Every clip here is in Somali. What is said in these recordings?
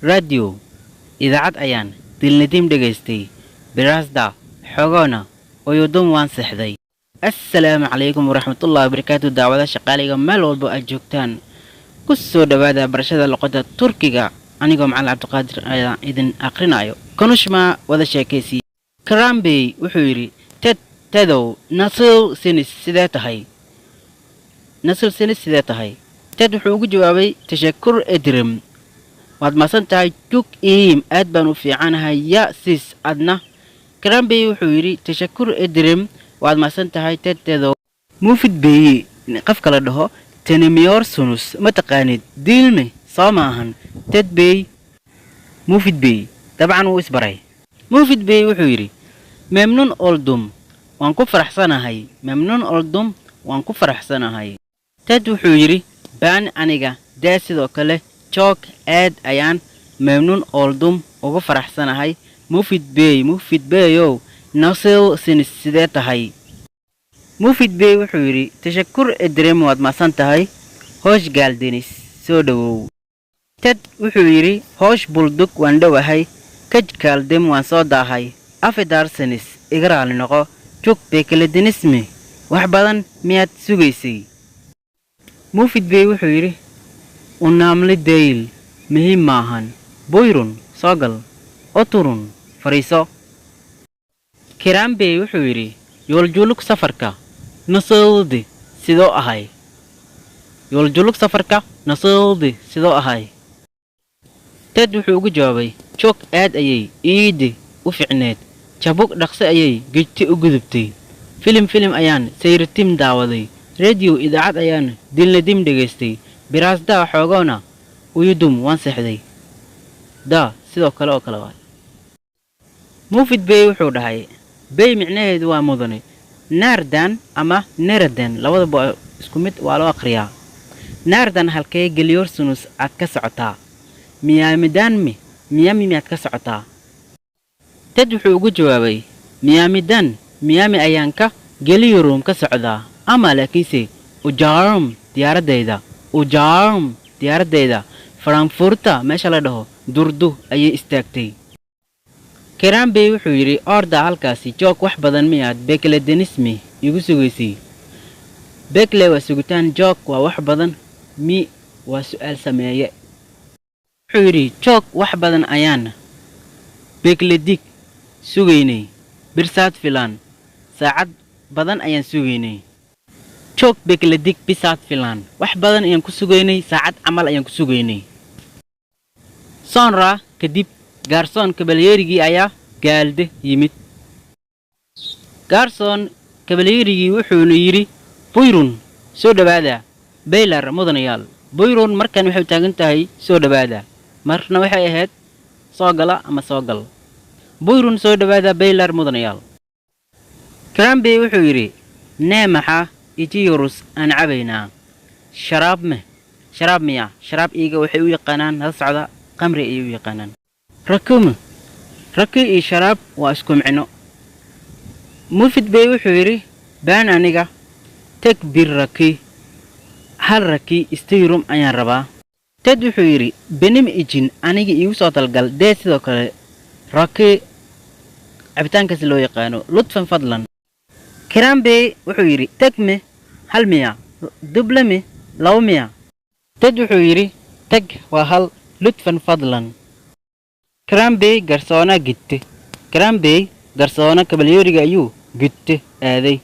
radio idaacad ayaan dilnidim dhegaystay biraasda xogoona oyodon waan sexday assalaamu calaykum waraxmatullaahi wabarakaatu daawada shaqaaliga meel walba aad joogtaan ku soo dhawaada barashada luqadda turkiga anigoo macallin cabdiqaadir ayaan idin aqrinayo konushma wada sheekaysi Karambey wuxuu yiri tedow nasil sinis sidee tahay ted wuxuu ugu jawaabay tashakur edrim waad maasan tahay juk iim aad baan u fiicanahay ya sis adna Karambey wuxuu yiri tashakur edrim waad maasan tahay tedow mufid beey qaf kala dhaho tenemiyor sunus ma taqaanid dilme soo maahan ted bey mufid bey dabcan wuu isbaray mufid bey wuxuu yiri memnun oldum waan ku faraxsanahay ted wuxuu yiri baan aniga daa sidoo kale joog aad ayaan memnun oldum ugu faraxsanahay mufid beeyow nasil sinis sidee tahay mufid bey wuxuu yiri tashakur edrem waad maasan tahay hoosh gaaldenis soo dhawow ted wuxuu yiri hoosh buldug waan dhowahay kaj gaaldem waan soo daahay afidar sinis iga raali noqo juk bekeledinisme wax badan miyaad sugaysay mufid bey wuxuu yiri unaamli deyl muhiim maahan boyrun soogal oturun fariiso Karambey wuxuu yiri yooljulug safarka nasoodi sidoo ahay ted wuxuu ugu jawaabay jog aad ayay iidi u ficneed jabug dhaqso ayay gejti u gudubtay filim ayaan sayritim daawaday radio idaacad ayaan dilnadim dhegaystay biraasda xoogoona uyudum waan seexday sidoo kale oo kale waay mufid bey wuxuu dhahay bey micnaheedu waa mudane naardan ama neradan labadaba isku mid waa loo aqriyaa naardan halkee geliyor sunus aad ka socotaa miyaami miyaad ka socotaa ted wuxuu ugu jawaabay miyaami ayaan ka geliyorum ka socdaa ama laakiinse ujarum diyaaradeyda frankfurta meesha la dhaho durdu ayay istaagtay Karambey wuxuu yiri orda halkaasi joog wax badan miyaad bekeledenisme igu sugaysay bekle waa sugitaan joog waa wax badan mi waa su'aal sameeye wuxuu yiri joog wax badan ayaan bekledik sugaynay birsaad filan saacad badan ayaan sugaynay joog bekledik bisaad filan wax badan ayaan ku sugaynay saacad camal ayaan ku sugaynay sonra kadib gaarsoon kabalyeerigii ayaa gaalde yimid gaarsoon kabalyeerigii wuxuuna yiri buyrun soo dhawaada beylar mudanayaal buyrun markan waxay taagan tahay soo dhawaada marna waxay ahayd soo gala ama soo gal buyrun soo dhawaada beylar mudanayaal Karambey wuxuu yiri neemaxa ijiyorus aan cabaynaa sharaab iiga waxay u yaqaanaan hal socda qamri ay u yaqaanaan raki iyo sharaab waa isku micno mufid bey wuxuu yiri baan aniga teg bir hal raki istayrum ayaan rabaa ted wuxuu yiri benim ijin aniga iigu soo talgal dee sidoo kale raki cabitaankaas loo yaqaano lutfan fadlan Karambey wuxuu yiri tegme hal miya dublame laba miya ted wuxuu yiri teg waa hal lutfan fadlan Karambey garsoona kabalyeeriga ayuu gudte aaday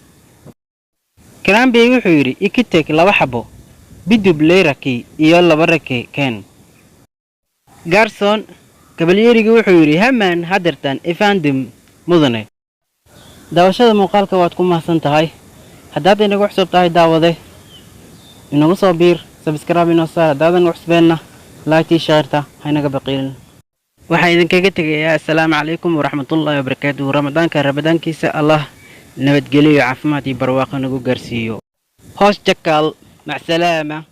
Karambey wuxuu yiri ikitek laba xabo biduble raki iyo laba raki keen garsoon kabalyeeriga wuxuu yiri hamaan hadartan efendim mudane daawashada muuqaalka waad ku mahadsan tahay haddaad inagu cusub tahay daawade inagu soo biir subscribe inoo saar haddaadan cusbeenna like shaarta haynaga baqiilin waxaan idinkaga tegayaa assalaamu calaykum waraxmatullaahi wabarakaatuh ramadaankiisa allah nabadgeliyo caafimaad iyo barwaaqo nagu gaarsiiyo hoos jakaal mac salaama